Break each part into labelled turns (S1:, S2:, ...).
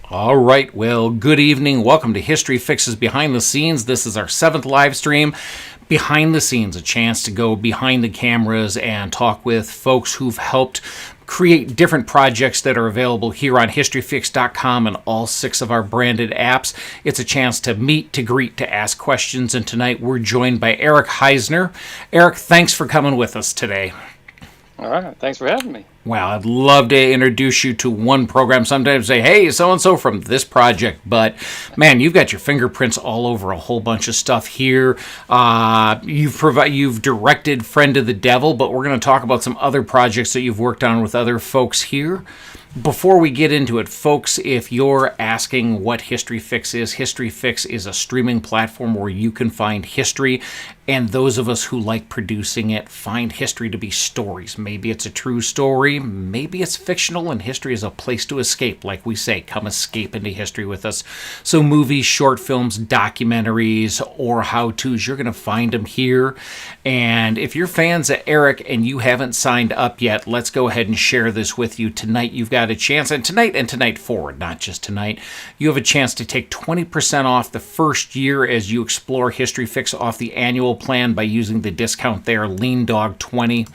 S1: All right, well, good evening. Welcome to History Fix's Behind the Scenes. This is our 7th live stream. Behind the scenes, a chance to go behind the cameras and talk with folks who've helped create different projects that are available here on historyfix.com and all 6 of our branded apps. It's a chance to meet, to greet, to ask questions, and tonight we're joined by Eric Heisner. Eric, thanks for coming with us today.
S2: All right, thanks for having me.
S1: Well, I'd love to introduce you to one program. Sometimes say, hey, so-and-so from this project. But, man, you've got your fingerprints all over a whole bunch of stuff here. You've directed Friend of the Devil, but we're going to talk about some other projects that you've worked on with other folks here. Before we get into it, folks, if you're asking what History Fix is a streaming platform where you can find history, and those of us who like producing it find history to be stories. Maybe it's a true story, maybe it's fictional, and history is a place to escape. Like we say, come escape into history with us. So movies, short films, documentaries, or how-tos, you're going to find them here. And if you're fans of Eric and you haven't signed up yet, let's go ahead and share this with you. Tonight you've got a chance, and tonight forward, not just tonight, you have a chance to take 20% off the first year as you explore History Fix off the annual plan by using the discount there, Lean Dog 20.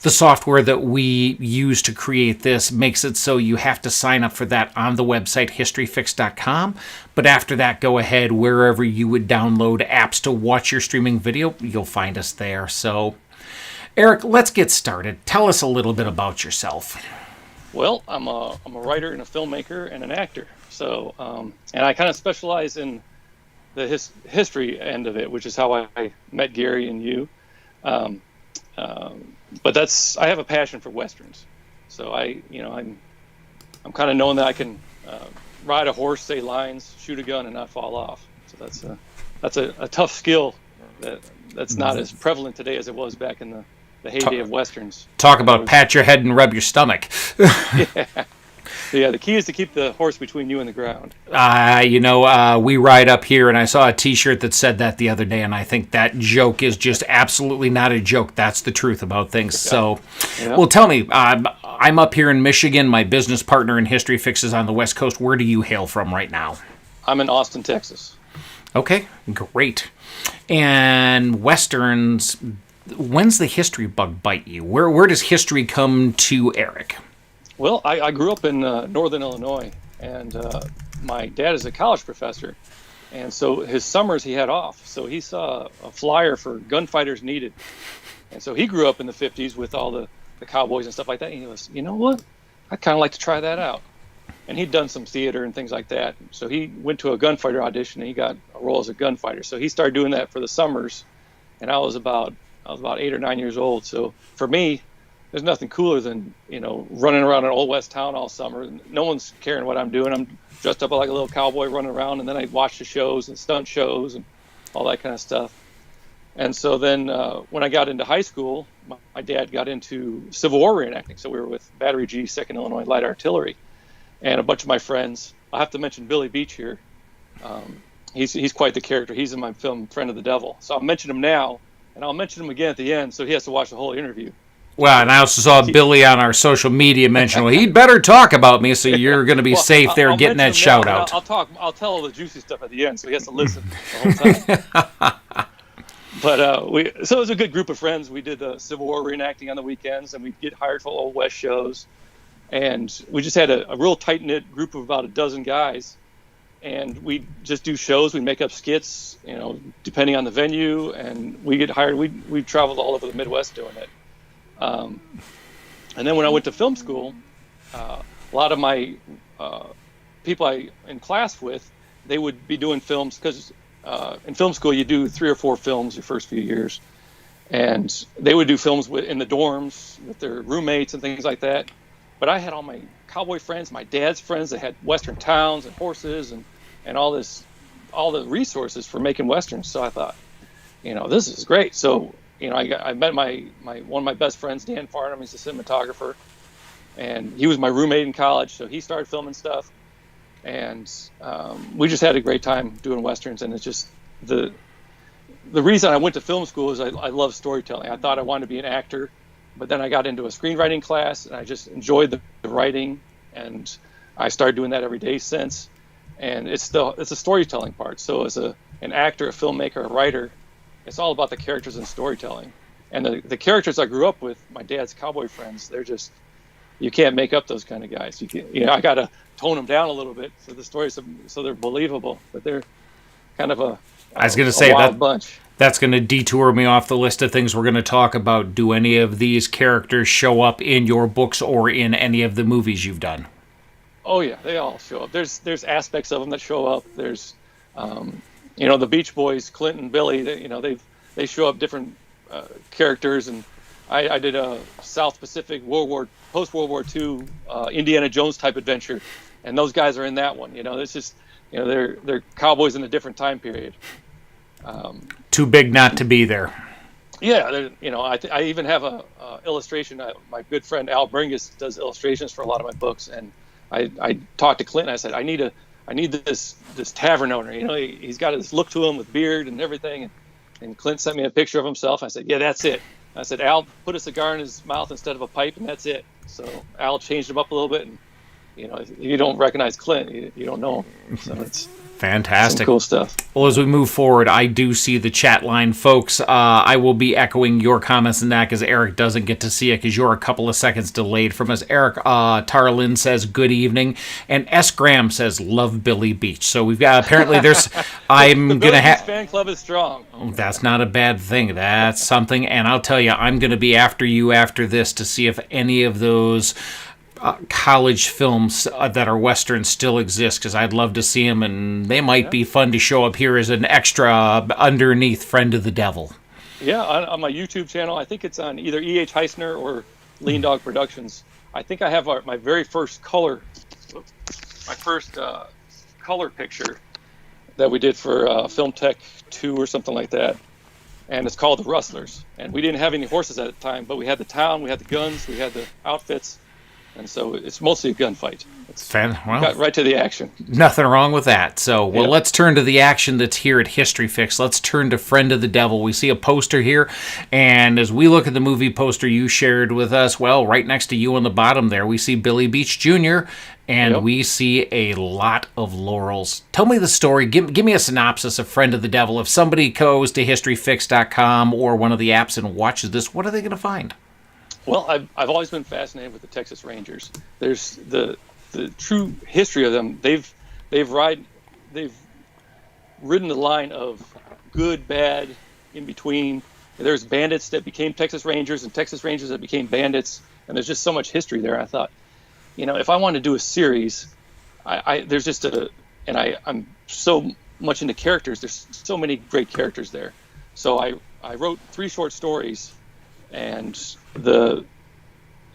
S1: The software that we use to create this makes it so you have to sign up for that on the website historyfix.com. But after that, go ahead wherever you would download apps to watch your streaming video, you'll find us there. So, Eric, let's get started. Tell us a little bit about yourself.
S2: Well, I'm a writer and a filmmaker and an actor. So, and I kind of specialize in the history end of it, which is how I met Gary and you. But I have a passion for Westerns. So I'm kind of knowing that I can ride a horse, say lines, shoot a gun, and not fall off. So that's a tough skill that's not as prevalent today as it was back in the heyday of Westerns.
S1: Talk about pat your head and rub your stomach.
S2: Yeah. So yeah, the key is to keep the horse between you and the ground.
S1: We ride up here, and I saw a T-shirt that said that the other day, and I think that joke is just absolutely not a joke. That's the truth about things. Yeah. So, yeah. Well, tell me, I'm up here in Michigan. My business partner in History Fix is on the West Coast. Where do you hail from right now?
S2: I'm in Austin, Texas.
S1: Okay, great. And Westerns, when's the history bug bite you? Where does history come to Eric?
S2: Well, I grew up in northern Illinois, and my dad is a college professor, and so his summers he had off. So he saw a flyer for gunfighters needed, and so he grew up in the 50s with all the cowboys and stuff like that. And he was, you know what? I'd kind of like to try that out. And he'd done some theater and things like that. So he went to a gunfighter audition, and he got a role as a gunfighter. So he started doing that for the summers, and I was about 8 or 9 years old. So for me, there's nothing cooler than, running around an old west town all summer. No one's caring what I'm doing. I'm dressed up like a little cowboy running around, and then I'd watch the shows and stunt shows and all that kind of stuff. And so then when I got into high school, my dad got into Civil War reenacting. So we were with Battery G, 2nd Illinois Light Artillery, and a bunch of my friends. I have to mention Billy Beach here. He's quite the character. He's in my film Friend of the Devil. So I'll mention him now, and I'll mention him again at the end, so he has to watch the whole interview.
S1: Well, and I also saw Billy on our social media mention, well, he'd better talk about me, so you're going to be safe there I'll getting that shout out.
S2: I'll tell all the juicy stuff at the end, so he has to listen the whole time. But so it was a good group of friends. We did the Civil War reenacting on the weekends, and we'd get hired for Old West shows. And we just had a real tight-knit group of about a dozen guys. And we just do shows. We make up skits, depending on the venue. And we get hired. We traveled all over the Midwest doing it. And then when I went to film school, a lot of my people I in class with, they would be doing films because in film school you do 3 or 4 films your first few years, and they would do films in the dorms with their roommates and things like that. but I had all my cowboy friends, my dad's friends that had Western towns and horses and all the resources for making Westerns. So I thought, this is great. So, I met my one of my best friends, Dan Farnham. He's a cinematographer, and he was my roommate in college. So he started filming stuff, and we just had a great time doing Westerns. And it's just the reason I went to film school is I love storytelling. I thought I wanted to be an actor, but then I got into a screenwriting class, and I just enjoyed the writing, and I started doing that every day since. And it's the storytelling part. So as an actor, a filmmaker, a writer, it's all about the characters and storytelling. And the characters I grew up with, my dad's cowboy friends, they're just, you can't make up those kind of guys. I got to tone them down a little bit for the stories so they're believable. But they're kind of
S1: I was going to say
S2: wild bunch.
S1: That's going to detour me off the list of things we're going to talk about. Do any of these characters show up in your books or in any of the movies you've done?
S2: Oh yeah, they all show up. There's aspects of them that show up. There's, the Beach Boys, Clint and Billy. They show up different characters, and I did a South Pacific post World War II Indiana Jones type adventure, and those guys are in that one. It's just they're cowboys in a different time period.
S1: Too big not to be there.
S2: Yeah, I even have a illustration. My good friend Al Bringus does illustrations for a lot of my books, and I talked to Clint and I said, I need this tavern owner. He's got this look to him with beard and everything. And Clint sent me a picture of himself. I said, yeah, that's it. I said, Al, put a cigar in his mouth instead of a pipe, and that's it. So Al changed him up a little bit, and if you don't recognize Clint, you don't know him. So it's
S1: fantastic.
S2: Some cool stuff.
S1: Well, as we move forward, I do see the chat line, folks. I will be echoing your comments in that because Eric doesn't get to see it because you're a couple of seconds delayed from us. Eric Tarlin says, good evening. And S. Graham says, love Billy Beach. So we've got, apparently there's, I'm going to have.
S2: The fan club is strong.
S1: Oh, that's not a bad thing. That's something. And I'll tell you, I'm going to be after you after this to see if any of those college films that are Westerns still exist, because I'd love to see them, and they might be fun to show up here as an extra underneath Friend of the Devil.
S2: Yeah, on my YouTube channel, I think it's on either E.H. Heisner or Lean Dog Productions. I think I have my very first color picture that we did for Film Tech 2 or something like that, and it's called The Rustlers. And we didn't have any horses at the time, but we had the town, we had the guns, we had the outfits. And so it's mostly a gunfight. Got right to the action.
S1: Nothing wrong with that. So, let's turn to the action that's here at History Fix. Let's turn to Friend of the Devil. We see a poster here, and as we look at the movie poster you shared with us, right next to you on the bottom there, we see Billy Beach Jr., and we see a lot of laurels. Tell me the story. Give me a synopsis of Friend of the Devil. If somebody goes to historyfix.com or one of the apps and watches this, what are they going to find?
S2: Well, I've always been fascinated with the Texas Rangers. There's the true history of them. They've ridden the line of good, bad, in between. There's bandits that became Texas Rangers and Texas Rangers that became bandits, and there's just so much history there. I thought, if I want to do a series, there's just I'm so much into characters. There's so many great characters there. So I wrote 3 short stories. And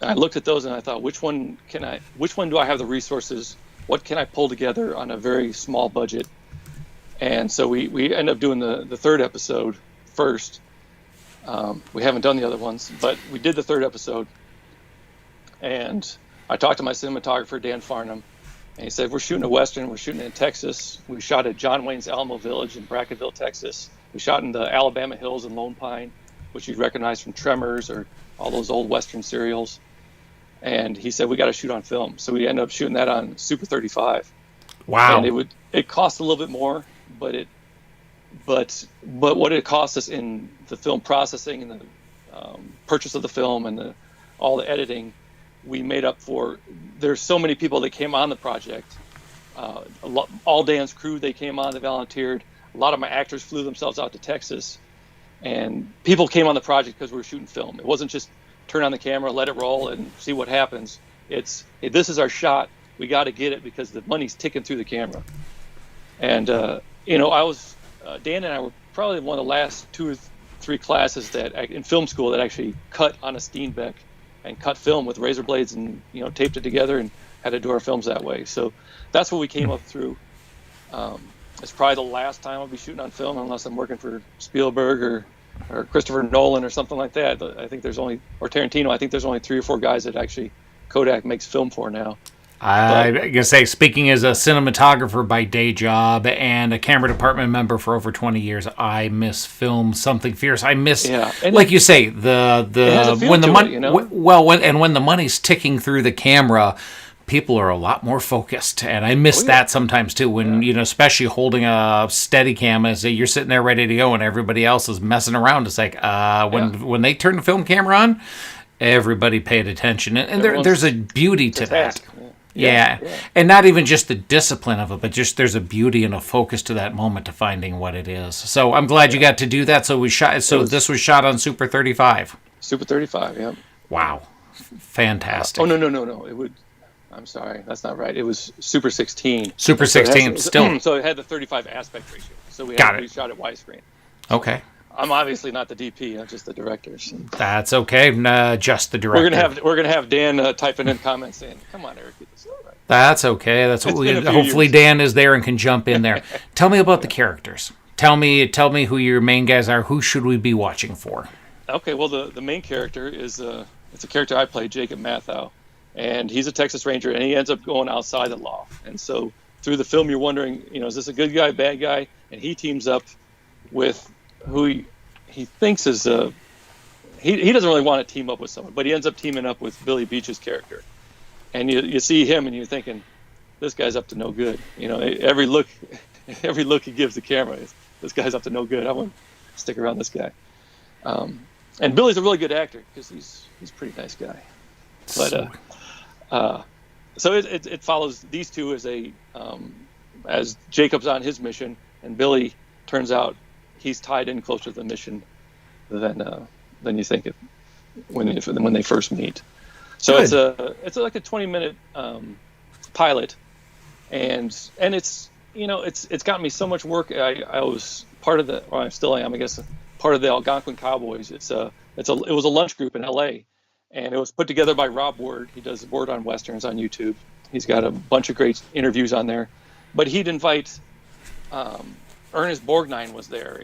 S2: I looked at those and I thought, which one do I have the resources? What can I pull together on a very small budget? And so we end up doing the 3rd episode first. We haven't done the other ones, but we did the 3rd episode. And I talked to my cinematographer, Dan Farnham, and he said, we're shooting a Western. We're shooting in Texas. We shot at John Wayne's Alamo Village in Brackettville, Texas. We shot in the Alabama Hills in Lone Pine, which you'd recognize from Tremors or all those old Western serials. And he said, we got to shoot on film. So we ended up shooting that on Super 35.
S1: Wow.
S2: And it cost a little bit more, but what it cost us in the film processing and the purchase of the film and all the editing, we made up for. There's so many people that came on the project. All Dan's crew, they came on, they volunteered. A lot of my actors flew themselves out to Texas. And people came on the project because we were shooting film. It wasn't just turn on the camera, let it roll, and see what happens. It's, hey, this is our shot. We got to get it because the money's ticking through the camera. And, Dan and I were probably one of the last 2 or 3 classes that in film school that actually cut on a Steenbeck and cut film with razor blades and taped it together and had to do our films that way. So that's what we came up through. It's probably the last time I'll be shooting on film unless I'm working for Spielberg or Christopher Nolan or something like that. I think there's only, or Tarantino, I think there's only 3 or 4 guys that actually Kodak makes film for now.
S1: I'm going to say, speaking as a cinematographer by day job and a camera department member for over 20 years, I miss film something fierce. I miss, like you say, when the money, when the money's ticking through the camera, people are a lot more focused, and I miss that sometimes too. When especially holding a steady cam, as you're sitting there ready to go, and everybody else is messing around. It's like when they turn the film camera on, everybody paid attention, and there's a beauty to that. Yeah. And not even just the discipline of it, but just there's a beauty and a focus to that moment to finding what it is. So I'm glad you got to do that. So this was shot on Super 35.
S2: Super 35, yeah.
S1: Wow, fantastic.
S2: No. I'm sorry, that's not right. It was Super 16.
S1: Super 16, still.
S2: So it had the 35 aspect ratio. So we shot it widescreen.
S1: Okay.
S2: I'm obviously not the DP. I'm just the director. So.
S1: That's okay. Just the director.
S2: We're gonna have Dan typing in comments saying, "Come on, Eric, get this all right."
S1: That's okay. That's what hopefully years. Dan is there and can jump in there. Tell me about the characters. Tell me who your main guys are. Who should we be watching for?
S2: Okay. Well, the main character is it's a character I play, Jacob Mathau, and he's a Texas Ranger, and he ends up going outside the law. And so through the film, you're wondering, is this a good guy, bad guy? And he teams up with who he thinks is he doesn't really want to team up with someone, but he ends up teaming up with Billy Beach's character, and you see him and you're thinking, this guy's up to no good. Every look he gives the camera, this guy's up to no good. I want to stick around this guy. And Billy's a really good actor because he's a pretty nice guy. But so it follows these two as Jacob's on his mission, and Billy turns out he's tied in closer to the mission than you think when they first meet. So it's like a 20-minute pilot, and it's it's gotten me so much work. I was part of I still am, I guess, part of the Algonquin Cowboys. It was a lunch group in L.A. and it was put together by Rob Ward. He does Word on Westerns on YouTube. He's got a bunch of great interviews on there, but he'd invite. Ernest Borgnine was there,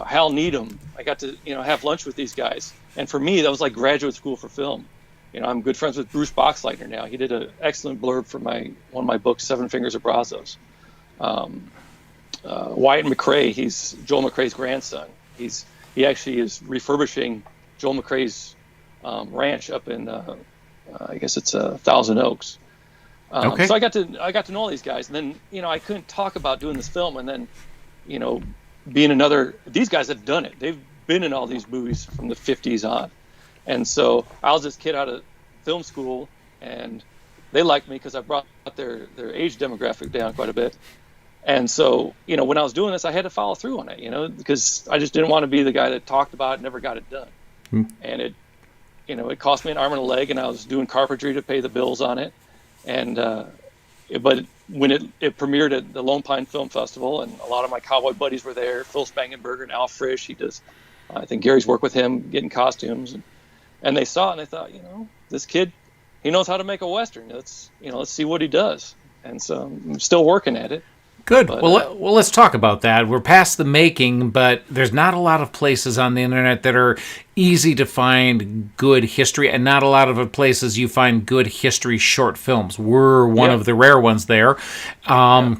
S2: Hal Needham. I got to, have lunch with these guys. And for me, that was like graduate school for film. I'm good friends with Bruce Boxleitner now. He did an excellent blurb for one of my books, Seven Fingers of Brazos. Wyatt McRae, he's Joel McRae's grandson. He actually is refurbishing Joel McRae's ranch up in, I guess it's Thousand Oaks. So I got to know all these guys. And then, I couldn't talk about doing this film. And then, these guys have done it. They've been in all these movies from the 50s on. And so I was this kid out of film school, and they liked me because I brought their age demographic down quite a bit. And so, when I was doing this, I had to follow through on it, because I just didn't want to be the guy that talked about it and never got it done. And it cost me an arm and a leg, and I was doing carpentry to pay the bills on it. And, but when it premiered at the Lone Pine Film Festival, and a lot of my cowboy buddies were there, Phil Spangenberger and Al Frisch, he does, I think Gary's worked with him getting costumes, and they saw it and they thought, this kid, he knows how to make a Western. Let's see what he does. And so I'm still working at it.
S1: Good. But, well, let's talk about that. We're past the making, but there's not a lot of places on the internet that are easy to find good history, and not a lot of places you find good history short films. We're one of the rare ones there. A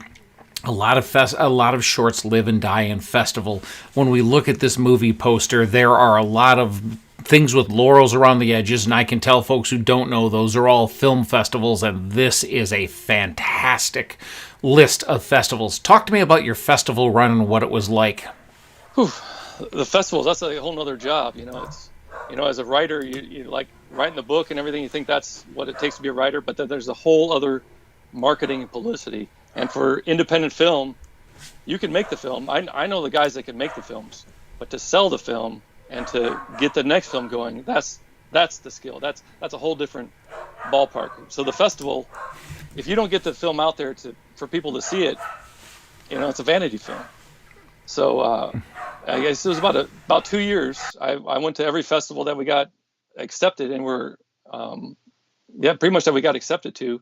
S1: lot of shorts live and die in festival. When we look at this movie poster, there are a lot of things with laurels around the edges, and I can tell folks who don't know those are all film festivals, and this is a fantastic list of festivals. Talk to me about your festival run and what it was like.
S2: The festivals, that's a whole nother job. It's as a writer, you like writing the book and everything, you think that's what it takes to be a writer, but then there's a whole other marketing and publicity. And for independent film, you can make the film. I know the guys that can make the films, but to sell the film and to get the next film going, that's the skill. That's a whole different ballpark. So the festival, if you don't get the film out there for people to see it, it's a vanity film. So I guess it was about 2 years. I went to every festival that we got accepted, and yeah, pretty much that we got accepted to.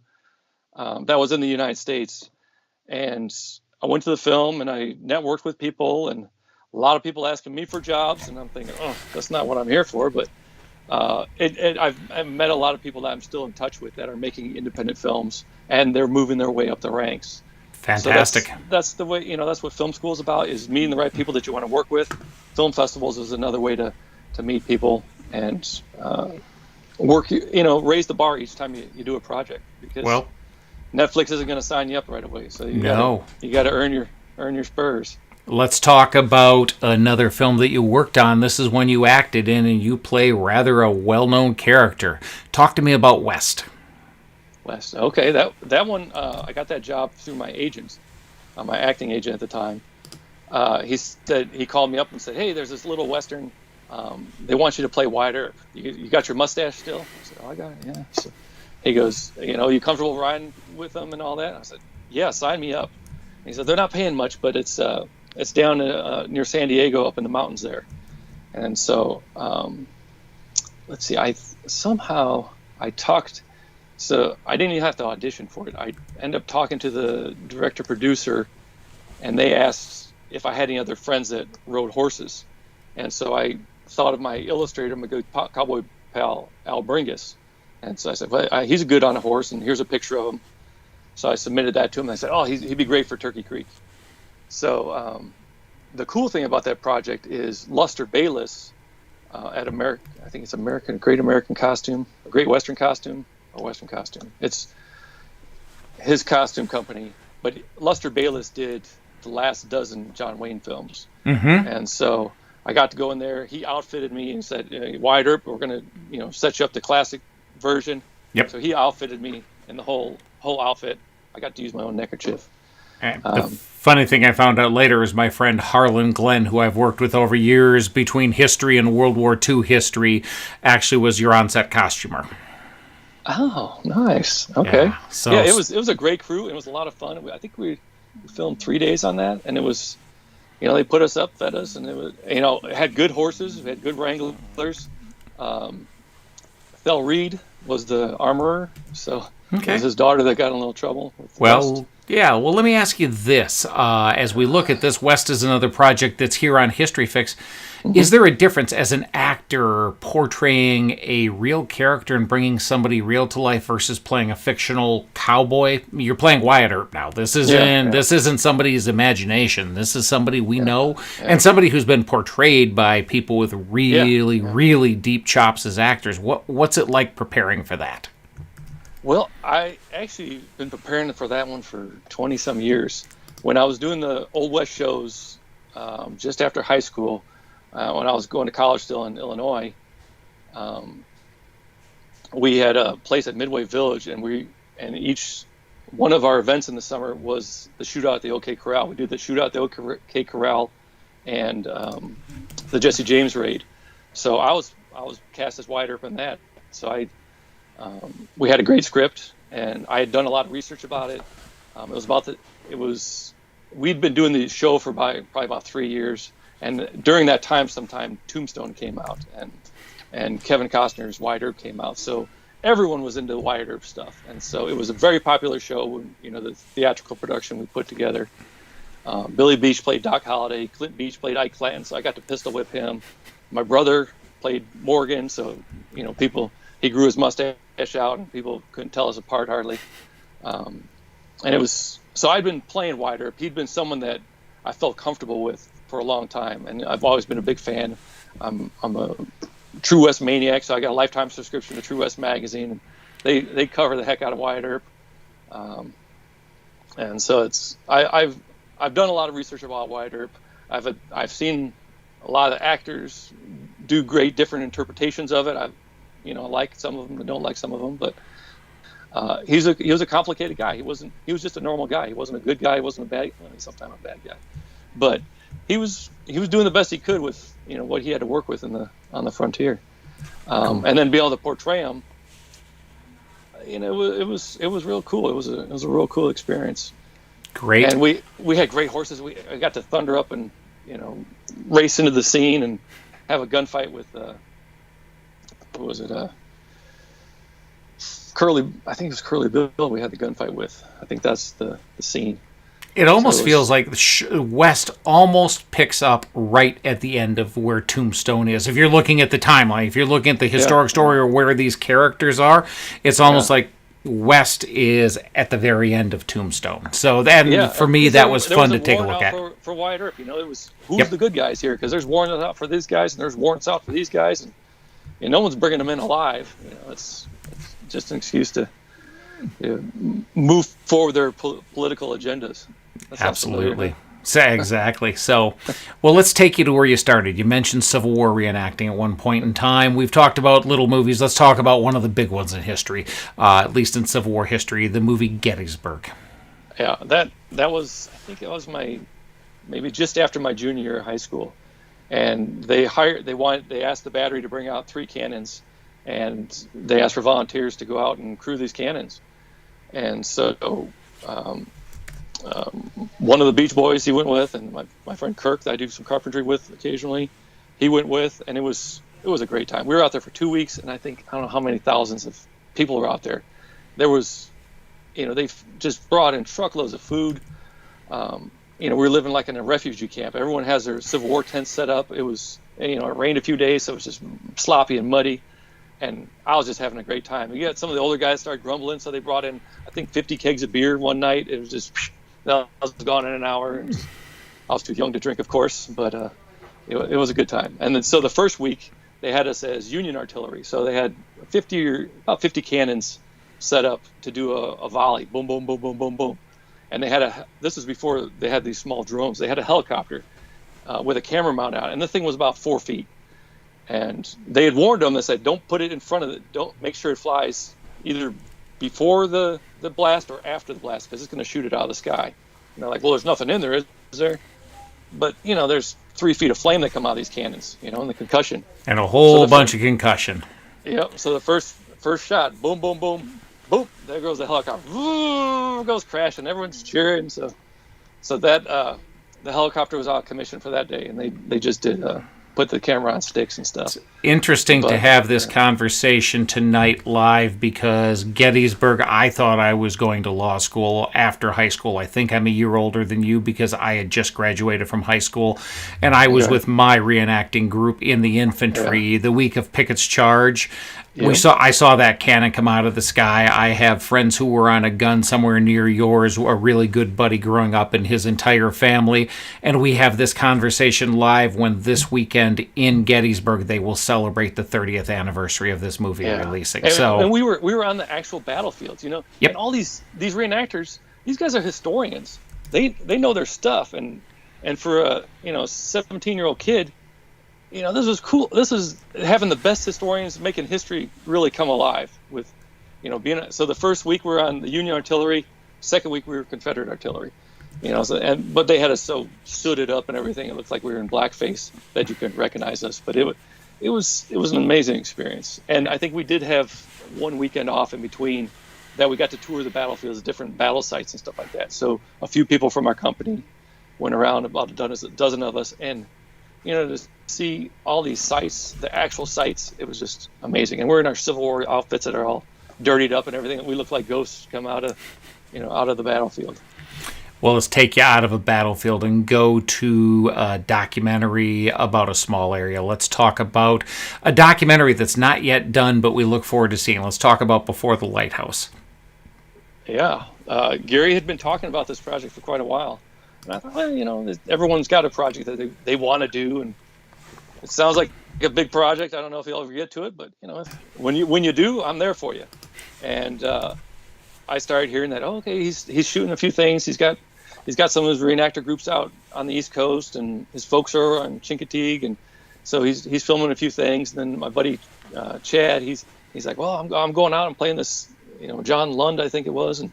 S2: That was in the United States. And I went to the film and I networked with people, and a lot of people asking me for jobs. And I'm thinking, oh, that's not what I'm here for. But I've met a lot of people that I'm still in touch with that are making independent films, and they're moving their way up the ranks. So
S1: Fantastic.
S2: that's the way, that's what film school is about, is meeting the right people that you want to work with. Film festivals is another way to meet people and work, raise the bar each time you do a project, because
S1: Well,
S2: Netflix isn't going to sign you up right away. So you got to earn your spurs.
S1: let's talk about another film that you worked on. This is one you acted in, and you play rather a well-known character. Talk to me about West.
S2: West. Okay, that one, I got that job through my agent, my acting agent at the time. He called me up and said, "Hey, there's this little Western. They want you to play Wyatt Earp. You got your mustache still?" I said, "Oh, I got it. Yeah." So he goes, "You comfortable riding with them and all that?" I said, "Yeah, sign me up." And he said, "They're not paying much, but it's down near San Diego, up in the mountains there." And so, let's see. I talked. So I didn't even have to audition for it. I ended up talking to the director producer, and they asked if I had any other friends that rode horses. And so I thought of my illustrator, my good cowboy pal, Al Bringus. And so I said, well, he's good on a horse, and here's a picture of him. So I submitted that to him. And I said, oh, he'd be great for Turkey Creek. So the cool thing about that project is Luster Bayless at I think it's Great American Costume, a Great Western Costume, or Western Costume. It's his costume company. But Luster Bayless did the last dozen John Wayne films.
S1: Mm-hmm.
S2: And so I got to go in there. He outfitted me and said, Wyatt Earp, we're going to, set you up the classic version.
S1: Yep.
S2: So he outfitted me in the whole outfit. I got to use my own neckerchief.
S1: The funny thing I found out later is my friend Harlan Glenn, who I've worked with over years between history and World War II history, actually was your on-set costumer.
S2: Oh, nice. Okay.
S1: Yeah,
S2: it was a great crew. It was a lot of fun. I think we filmed 3 days on that, and it was, they put us up, fed us, and it was, it had good horses, it had good wranglers. Thel Reed was the armorer, so it was his daughter that got in a little trouble with West.
S1: Yeah, well, let me ask you this. As we look at this, West is another project that's here on History Fix. Mm-hmm. Is there a difference as an actor portraying a real character and bringing somebody real to life versus playing a fictional cowboy? You're playing Wyatt Earp now. This isn't somebody's imagination. This is somebody we know, and somebody who's been portrayed by people with really deep chops as actors. What's it like preparing for that?
S2: Well, I actually been preparing for that one for 20-some years. When I was doing the Old West shows just after high school, when I was going to college still in Illinois, we had a place at Midway Village, and each one of our events in the summer was the shootout at the OK Corral. We did the shootout at the OK Corral and the Jesse James raid. So I was cast as Wyatt Earp in that. So we had a great script, and I had done a lot of research about it. We'd been doing the show for probably about 3 years, and during that time, sometime Tombstone came out, and Kevin Costner's Wyatt Earp came out. So everyone was into Wyatt Earp stuff, and so it was a very popular show. The theatrical production we put together. Billy Beach played Doc Holliday. Clint Beach played Ike Clanton, so I got to pistol whip him. My brother played Morgan, so he grew his mustache out, and people couldn't tell us apart hardly. And it was, so I'd been playing Wyatt Earp. He'd been someone that I felt comfortable with for a long time, and I've always been a big fan. I'm a True West maniac, so I got a lifetime subscription to True West magazine. And they cover the heck out of Wyatt Earp, and so I've done a lot of research about Wyatt Earp. I've seen a lot of actors do great different interpretations of it. I like some of them, and don't like some of them, but he was a complicated guy. He was just a normal guy. He wasn't a good guy. He wasn't sometimes a bad guy, but he was doing the best he could with what he had to work with on the frontier, and then be able to portray him. It was real cool. It was a real cool experience.
S1: Great.
S2: And we had great horses. I got to thunder up and race into the scene and have a gunfight with. What was it? I think it was Curly Bill we had the gunfight with. I think that's the scene.
S1: It almost feels like West almost picks up right at the end of where Tombstone is. If you're looking at the timeline, if you're looking at the historic story or where these characters are, it's almost like West is at the very end of Tombstone. So then, for me, that was fun to take a look at.
S2: For Wyatt Earp, it was who's the good guys here? Because there's warrants out for these guys, and there's warrants out for these guys, and no one's bringing them in alive. It's just an excuse to move forward their political agendas. That's
S1: absolutely. Exactly. So, well, let's take you to where you started. You mentioned Civil War reenacting at one point in time. We've talked about little movies. Let's talk about one of the big ones in history, at least in Civil War history, the movie Gettysburg.
S2: Yeah, that was, I think it was maybe just after my junior year of high school. And they asked the battery to bring out 3 cannons, and they asked for volunteers to go out and crew these cannons. And so one of the Beach Boys he went with, and my friend Kirk that I do some carpentry with occasionally, he went with, and it was a great time. We were out there for 2 weeks, and I don't know how many thousands of people were out there. There was, they just brought in truckloads of food. We were living like in a refugee camp. Everyone has their Civil War tent set up. It was, it rained a few days, so it was just sloppy and muddy. And I was just having a great time. You got some of the older guys started grumbling, so they brought in, I think, 50 kegs of beer one night. It was just, I was gone in an hour. I was too young to drink, of course, but it was a good time. And then, so the first week, they had us as Union artillery. So they had about 50 cannons set up to do a volley. Boom, boom, boom, boom, boom, boom. And this was before they had these small drones. They had a helicopter with a camera mount out, and the thing was about 4 feet. And they had warned them. They said, don't put it in front of it. Don't make sure it flies either before the blast or after the blast, because it's going to shoot it out of the sky. And they're like, well, there's nothing in there, is there? But, there's 3 feet of flame that come out of these cannons, and the concussion.
S1: And a whole bunch of concussion.
S2: Yep. So the first shot, boom, boom, boom, boom, there goes the helicopter. Woo, goes crashing. Everyone's cheering. So that the helicopter was out of commission for that day, and they just did put the camera on sticks and stuff. It's
S1: interesting to have this conversation tonight live, because Gettysburg, I thought I was going to law school after high school. I think I'm a year older than you, because I had just graduated from high school, and I was with my reenacting group in the infantry the week of Pickett's Charge. I saw that cannon come out of the sky. I have friends who were on a gun somewhere near yours, a really good buddy growing up, and his entire family. And we have this conversation live when this weekend in Gettysburg they will celebrate the 30th anniversary of this movie releasing.
S2: And we were on the actual battlefields, And all these reenactors, these guys are historians. They know their stuff, and for a 17-year-old kid, this was cool. This is having the best historians making history really come alive with, being. So the first week we were on the Union artillery. Second week we were Confederate artillery. But they had us so suited up and everything. It looked like we were in blackface that you couldn't recognize us. But it was an amazing experience. And I think we did have one weekend off in between that we got to tour the battlefields, different battle sites and stuff like that. So a few people from our company went around, about a dozen of us, and to see all these sites, the actual sites, it was just amazing. And we're in our Civil War outfits that are all dirtied up and everything. We look like ghosts come out of the battlefield.
S1: Well, let's take you out of a battlefield and go to a documentary about a small area. Let's talk about a documentary that's not yet done, but we look forward to seeing. Let's talk about Before the Lighthouse.
S2: Yeah. Gary had been talking about this project for quite a while. And I thought, well, everyone's got a project that they want to do, and it sounds like a big project. I don't know if you'll ever get to it, but when you do, I'm there for you. And I started hearing that, okay, he's shooting a few things. He's got some of his reenactor groups out on the East Coast, and his folks are on Chincoteague, and so he's filming a few things. And then my buddy Chad, he's like, well, I'm going out and playing this, John Lund, I think it was, and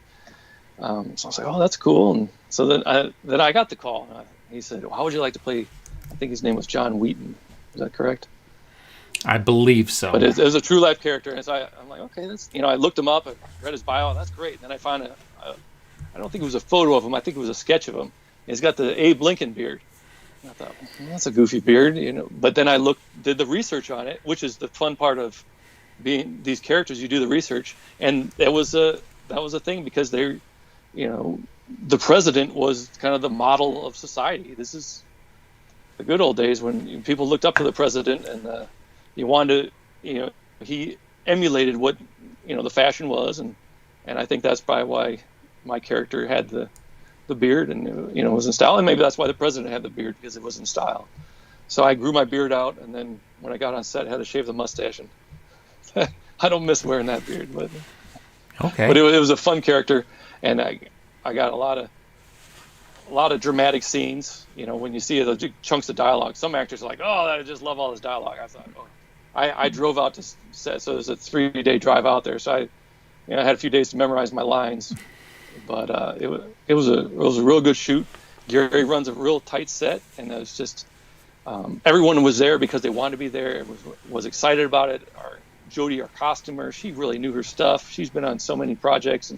S2: so I was like, oh, that's cool. And so then I got the call. He said, well, how would you like to play? I think his name was John Wheaton. Is that correct?
S1: I believe so.
S2: But it was a true life character. And so I'm like, okay, that's, I looked him up, I read his bio. That's great. And then I found I don't think it was a photo of him. I think it was a sketch of him. He's got the Abe Lincoln beard. And I thought, well, that's a goofy beard, But then I did the research on it, which is the fun part of being these characters, you do the research, and that was a thing because they're, the president was kind of the model of society. This is the good old days when people looked up to the president, and you wanted to, he emulated what the fashion was, and I think that's probably why my character had the beard and was in style, and maybe that's why the president had the beard, because it was in style. So I grew my beard out, and then when I got on set, I had to shave the mustache, and I don't miss wearing that beard, but
S1: okay.
S2: But it was a fun character, and I got a lot of dramatic scenes. When you see the chunks of dialogue, some actors are like, "Oh, I just love all this dialogue." I thought, I drove out to set, so it was a 3-day drive out there. So I had a few days to memorize my lines, but it was a real good shoot. Gary runs a real tight set, and it was just everyone was there because they wanted to be there. Was excited about it. Jody, our costumer, she really knew her stuff. She's been on so many projects,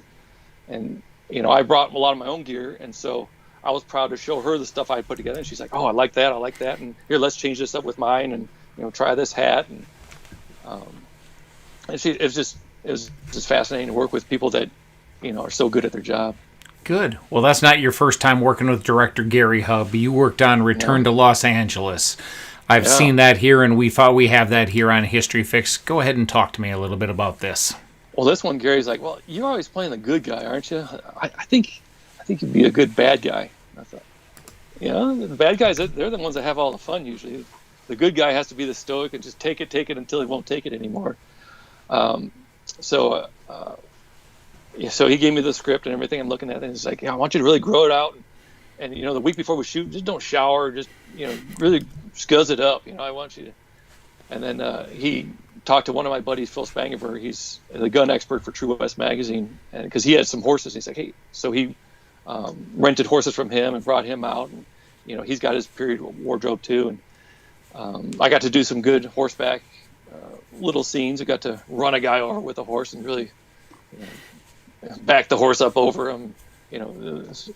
S2: and I brought a lot of my own gear, and so I was proud to show her the stuff I put together. And she's like, "Oh, I like that, and here, let's change this up with mine, and try this hat." And it was just fascinating to work with people that are so good at their job.
S1: Good. Well, that's not your first time working with director Gary Hub. You worked on Return to Los Angeles. I've seen that here, and we thought we have that here on History Fix. Go ahead and talk to me a little bit about this.
S2: Well, this one, Gary's like, "Well, you're always playing the good guy, aren't you? I think you'd be a good bad guy." And I thought, the bad guys, they're the ones that have all the fun usually. The good guy has to be the stoic and just take it until he won't take it anymore. So he gave me the script and everything. I'm looking at it, and he's like, "I want you to really grow it out. And the week before we shoot, just don't shower. Just really scuzz it up. I want you to." And then he talked to one of my buddies, Phil Spangenberg. He's the gun expert for True West magazine, and because he had some horses, he's like, "Hey," so he rented horses from him and brought him out, and he's got his period wardrobe too. And I got to do some good horseback little scenes. I got to run a guy over with a horse and really back the horse up over him.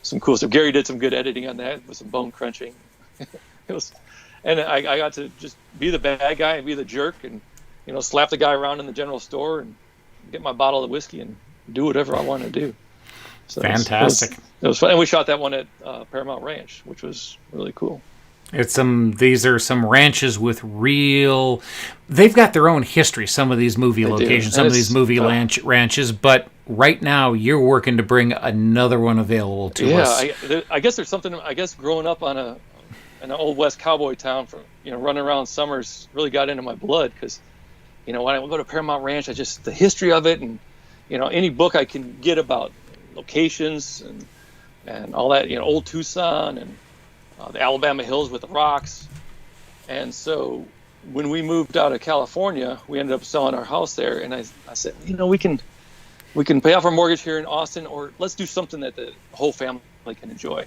S2: Some cool stuff. Gary did some good editing on that with some bone crunching. And I got to just be the bad guy and be the jerk, and slap the guy around in the general store and get my bottle of whiskey and do whatever I want to do. So
S1: fantastic.
S2: It was fun, and we shot that one at Paramount Ranch, which was really cool.
S1: These are some ranches with real. They've got their own history. Some of these movie locations, some of these movie ranches, but right now you're working to bring another one available to us.
S2: I guess there's something. I guess growing up on an old West cowboy town, running around summers, really got into my blood because, when I go to Paramount Ranch, the history of it, and any book I can get about locations and all that, old Tucson and the Alabama hills with the rocks. And so when we moved out of California, we ended up selling our house there, and I said, we can pay off our mortgage here in Austin, or let's do something that the whole family can enjoy.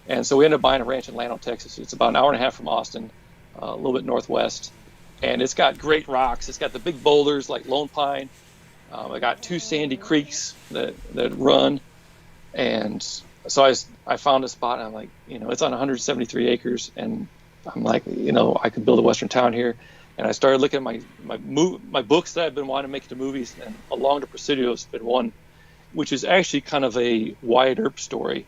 S2: And so we ended up buying a ranch in Llano, Texas. It's about an hour and a half from Austin, a little bit northwest, and it's got great rocks. It's got the big boulders like Lone Pine. I got 2 sandy creeks that run, and so I found a spot, and I'm like, it's on 173 acres, and I'm like, I could build a western town here. And I started looking at my books that I've been wanting to make into movies, and Along the Presidio has been one, which is actually kind of a Wyatt Earp story.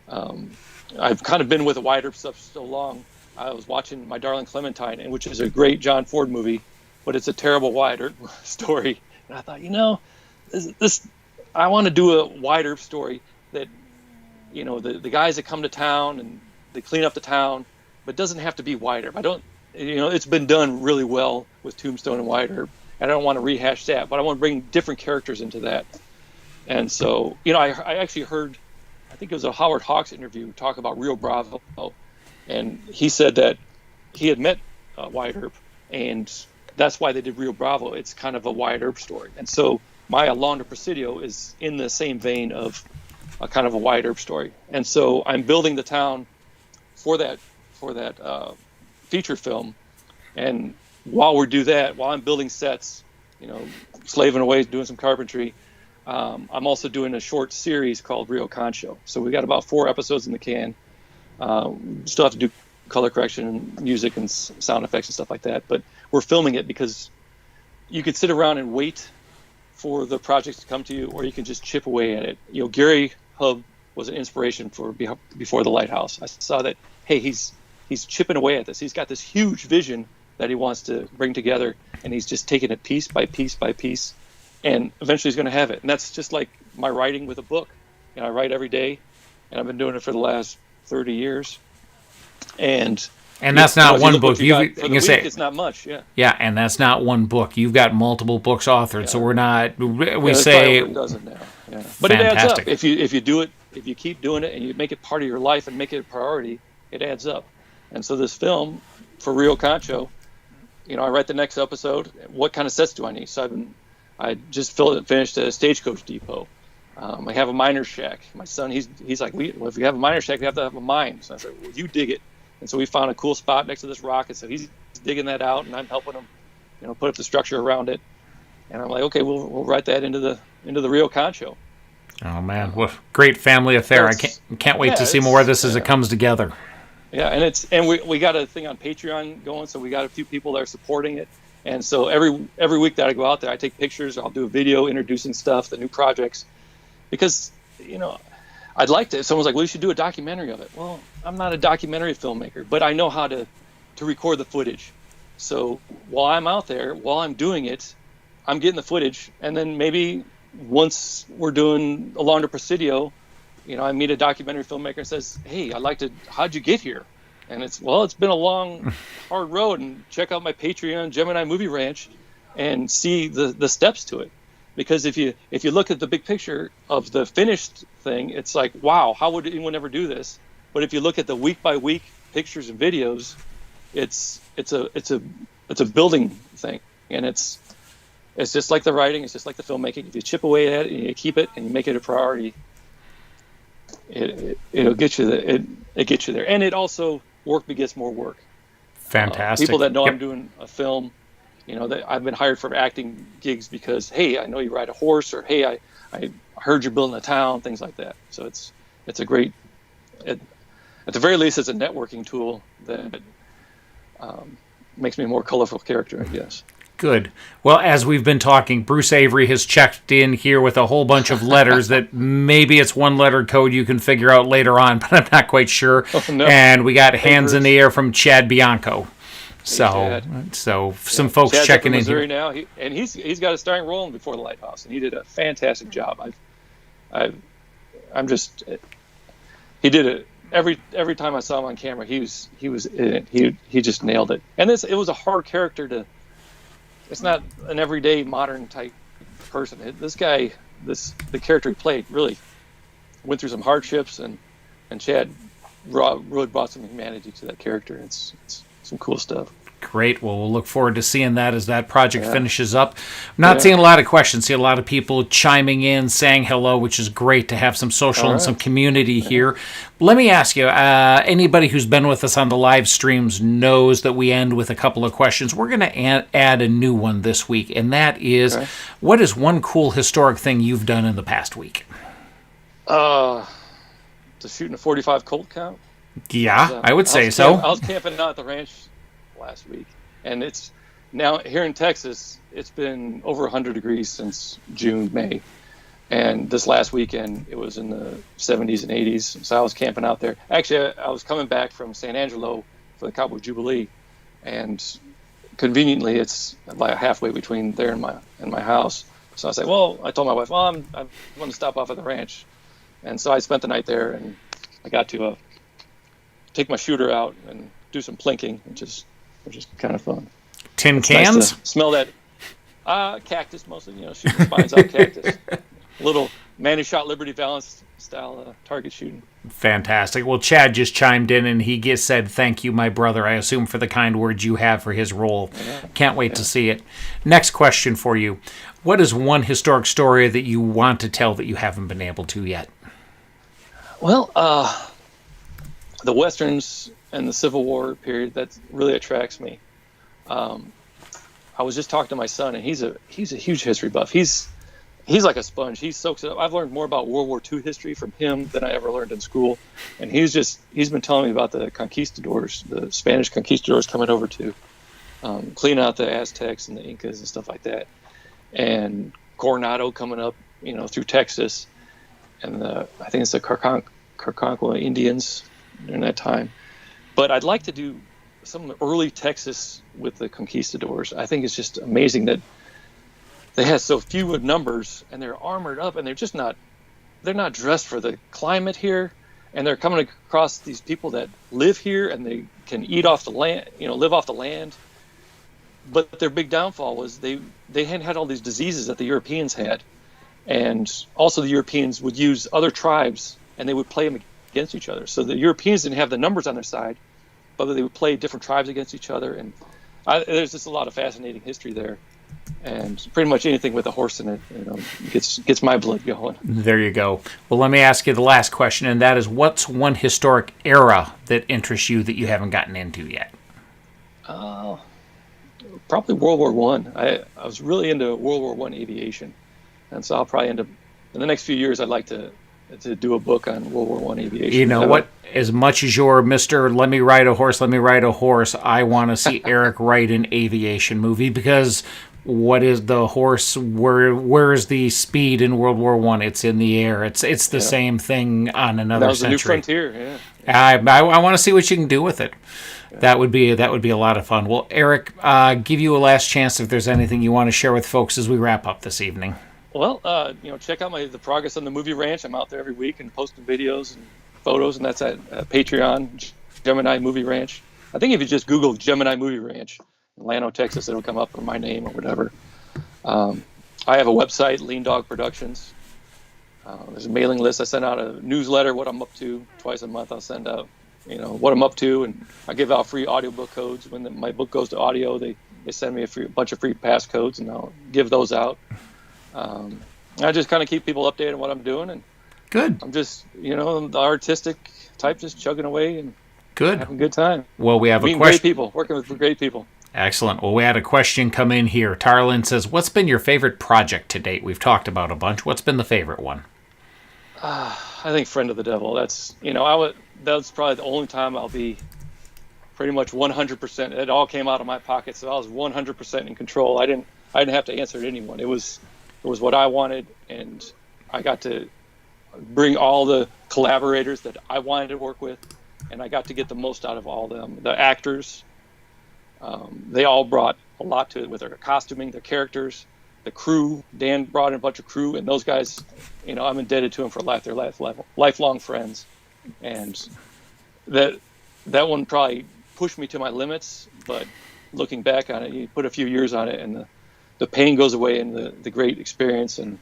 S2: I've kind of been with the Wyatt Earp stuff so long. I was watching My Darling Clementine, and which is a great John Ford movie, but it's a terrible Wyatt Earp story. And I thought, this I want to do a Wyatt Earp story that, the guys that come to town and they clean up the town, but it doesn't have to be Wyatt Earp. It's been done really well with Tombstone and Wyatt Earp. I don't want to rehash that, but I want to bring different characters into that. And so, I actually heard, I think it was a Howard Hawks interview, talk about Rio Bravo, and he said that he had met Wyatt Earp, and that's why they did Rio Bravo. It's kind of a Wyatt Earp story. And so my Along the Presidio is in the same vein of a kind of a Wyatt Earp story. And so I'm building the town for that feature film. And while I'm building sets, slaving away, doing some carpentry, I'm also doing a short series called Rio Concho. So we got about 4 episodes in the can. Still have to do color correction and music and sound effects and stuff like that. But we're filming it because you could sit around and wait for the projects to come to you, or you can just chip away at it. Gary Hub was an inspiration for Before the Lighthouse. I saw that, hey, he's chipping away at this. He's got this huge vision that he wants to bring together, and he's just taking it piece by piece by piece, and eventually he's going to have it. And that's just like my writing with a book. I write every day, and I've been doing it for the last 30 years. And
S1: that's not one book.
S2: It's not much, yeah.
S1: Yeah, and that's not one book. You've got multiple books authored, so we're not. We
S2: say it doesn't now. Yeah. But
S1: fantastic.
S2: It adds up if you do it. If you keep doing it and you make it part of your life and make it a priority, it adds up. And so this film for Rio Concho, I write the next episode. What kind of sets do I need? So I just finished a Stagecoach Depot. I have a miner's shack. My son, he's like, well, if you have a miner's shack, you have to have a mine. So I said, well, you dig it. And so we found a cool spot next to this rock, and so he's digging that out, and I'm helping him, put up the structure around it. And I'm like, okay, we'll write that into the Rio Concho.
S1: Oh man, what great family affair! I can't wait to see more of this as it comes together.
S2: Yeah, and we got a thing on Patreon going, so we got a few people that are supporting it. And so every week that I go out there, I take pictures. I'll do a video introducing stuff, the new projects, because I'd like to. Someone's like, well, you should do a documentary of it. Well, I'm not a documentary filmmaker, but I know how to record the footage. So while I'm out there, while I'm doing it, I'm getting the footage, and then maybe once we're doing Along the Presidio, I meet a documentary filmmaker and says, hey, how'd you get here? And it's been a long, hard road, and check out my Patreon, Gemini Movie Ranch, and see the steps to it. Because if you look at the big picture of the finished thing, it's like, wow, how would anyone ever do this? But if you look at the week by week pictures and videos, it's a building thing, and it's just like the writing, it's just like the filmmaking. If you chip away at it and you keep it and you make it a priority, it'll get you there. It gets you there, and it also work begets more work.
S1: Fantastic.
S2: People that know I'm doing a film, that I've been hired for acting gigs because, hey, I know you ride a horse, or hey, I heard you're building a town, things like that. So it's a great. At the very least, it's a networking tool that makes me a more colorful character, I guess.
S1: Good. Well, as we've been talking, Bruce Avery has checked in here with a whole bunch of letters that maybe it's one-letter code you can figure out later on, but I'm not quite sure. Oh, no. And we got hands in the air from Chad Bianco. So some folks
S2: Chad's
S1: checking in
S2: Missouri
S1: here.
S2: Now, he's got a starring role in Before the Lighthouse, and he did a fantastic job. He did it. Every time I saw him on camera, he was in it. He just nailed it. And it was a hard character to. It's not an everyday modern type person. This guy, the character he played, really went through some hardships, and Chad really brought some humanity to that character. It's some cool stuff.
S1: Great. Well, we'll look forward to seeing that as that project finishes up. I'm not seeing a lot of questions. See a lot of people chiming in, saying hello, which is great to have some social and some community here. Let me ask you, anybody who's been with us on the live streams knows that we end with a couple of questions. We're going to add a new one this week, and that is, what is one cool historic thing you've done in the past week?
S2: To shooting a .45 Colt count?
S1: Yeah, I would say so.
S2: I was camping out at the ranch last week, and it's now here in Texas, it's been over 100 degrees since May, and this last weekend it was in the 70s and 80s, so I was camping out there. Actually, I was coming back from San Angelo for the Cowboy Jubilee, and conveniently it's like halfway between there and my house, so I was like, well, I told my wife, I want to stop off at the ranch, and so I spent the night there, and I got to take my shooter out and do some plinking, which is kind of fun.
S1: Tin cans?
S2: Nice to smell that cactus mostly, shooting spines out cactus. A little man who shot Liberty Valance style target shooting.
S1: Fantastic. Well, Chad just chimed in and he said, thank you, my brother, I assume for the kind words you have for his role. Can't wait to see it. Next question for you. What is one historic story that you want to tell that you haven't been able to yet?
S2: Well, the Westerns and the Civil War period, that really attracts me. I was just talking to my son, and he's a huge history buff. He's like a sponge. He soaks it up. I've learned more about World War II history from him than I ever learned in school. And he's been telling me about the conquistadors, the Spanish conquistadors coming over to cleaning out the Aztecs and the Incas and stuff like that. And Coronado coming up, through Texas, and I think it's the Carconquista Indians during that time. But I'd like to do some early Texas with the conquistadors. I think it's just amazing that they had so few numbers, and they're armored up, and they're not dressed for the climate here, and they're coming across these people that live here, and they can eat off the land, live off the land. But their big downfall was they hadn't had all these diseases that the Europeans had. And also the Europeans would use other tribes, and they would play them against each other. So the Europeans didn't have the numbers on their side, but they would play different tribes against each other. And there's just a lot of fascinating history there. And pretty much anything with a horse in it, gets my blood going.
S1: There you go. Well, let me ask you the last question, and that is, what's one historic era that interests you that you haven't gotten into yet?
S2: Probably World War One. I was really into World War One aviation. And so I'll probably end up, in the next few years, I'd like to do a book on World War I aviation.
S1: You know what? As much as you're Mr. Let me ride a horse, I want to see Eric write an aviation movie, because what is the horse? Where's the speed in World War I? It's in the air. It's the same thing on another
S2: that was
S1: century.
S2: A new frontier,
S1: yeah. I want to see what you can do with it. Yeah. That would be a lot of fun. Well, Eric, give you a last chance if there's anything you want to share with folks as we wrap up this evening.
S2: Well, check out the progress on the Movie Ranch. I'm out there every week and posting videos and photos, and that's at Patreon, Gemini Movie Ranch. I think if you just Google Gemini Movie Ranch in Llano, Texas, it'll come up with my name or whatever. I have a website, Lean Dog Productions. There's a mailing list. I send out a newsletter, what I'm up to. Twice a month I'll send out, what I'm up to, and I give out free audiobook codes. When my book goes to audio, they send me a bunch of free passcodes, and I'll give those out. I just kind of keep people updated on what I'm doing, and
S1: good.
S2: I'm just, the artistic type, just chugging away and
S1: good,
S2: having a good time.
S1: Well, we have
S2: meeting great people, working with great people.
S1: Excellent. Well, we had a question come in here. Tarlin says, "What's been your favorite project to date?" We've talked about a bunch. What's been the favorite one?
S2: I think Friend of the Devil. That's that's probably the only time I'll be pretty much 100%. It all came out of my pocket, so I was 100% in control. I didn't have to answer to anyone. It was what I wanted, and I got to bring all the collaborators that I wanted to work with, and I got to get the most out of all of them. The actors, they all brought a lot to it with their costuming, their characters, the crew. Dan brought in a bunch of crew, and those guys, I'm indebted to them for life. They're lifelong friends, and that one probably pushed me to my limits, but looking back on it, you put a few years on it, and the pain goes away, and the great experience and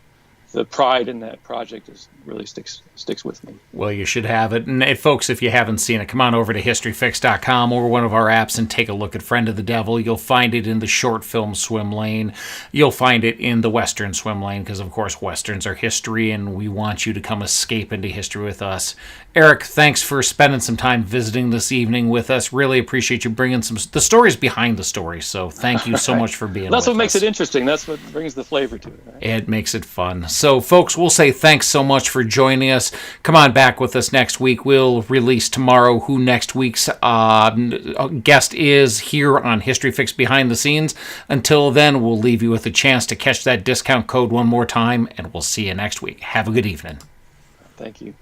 S2: the pride in that project really sticks with me.
S1: Well, you should have it. And folks, if you haven't seen it, come on over to historyfix.com or one of our apps and take a look at Friend of the Devil. You'll find it in the short film swim lane. You'll find it in the Western swim lane, because, of course, Westerns are history, and we want you to come escape into history with us. Eric, thanks for spending some time visiting this evening with us. Really appreciate you bringing the stories behind the stories. So thank you so much for being with us.
S2: That's what makes it interesting. That's what brings the flavor to it. Right?
S1: It makes it fun. So, folks, we'll say thanks so much for joining us. Come on back with us next week. We'll release tomorrow who next week's guest is here on History Fix Behind the Scenes. Until then, we'll leave you with a chance to catch that discount code one more time, and we'll see you next week. Have a good evening.
S2: Thank you.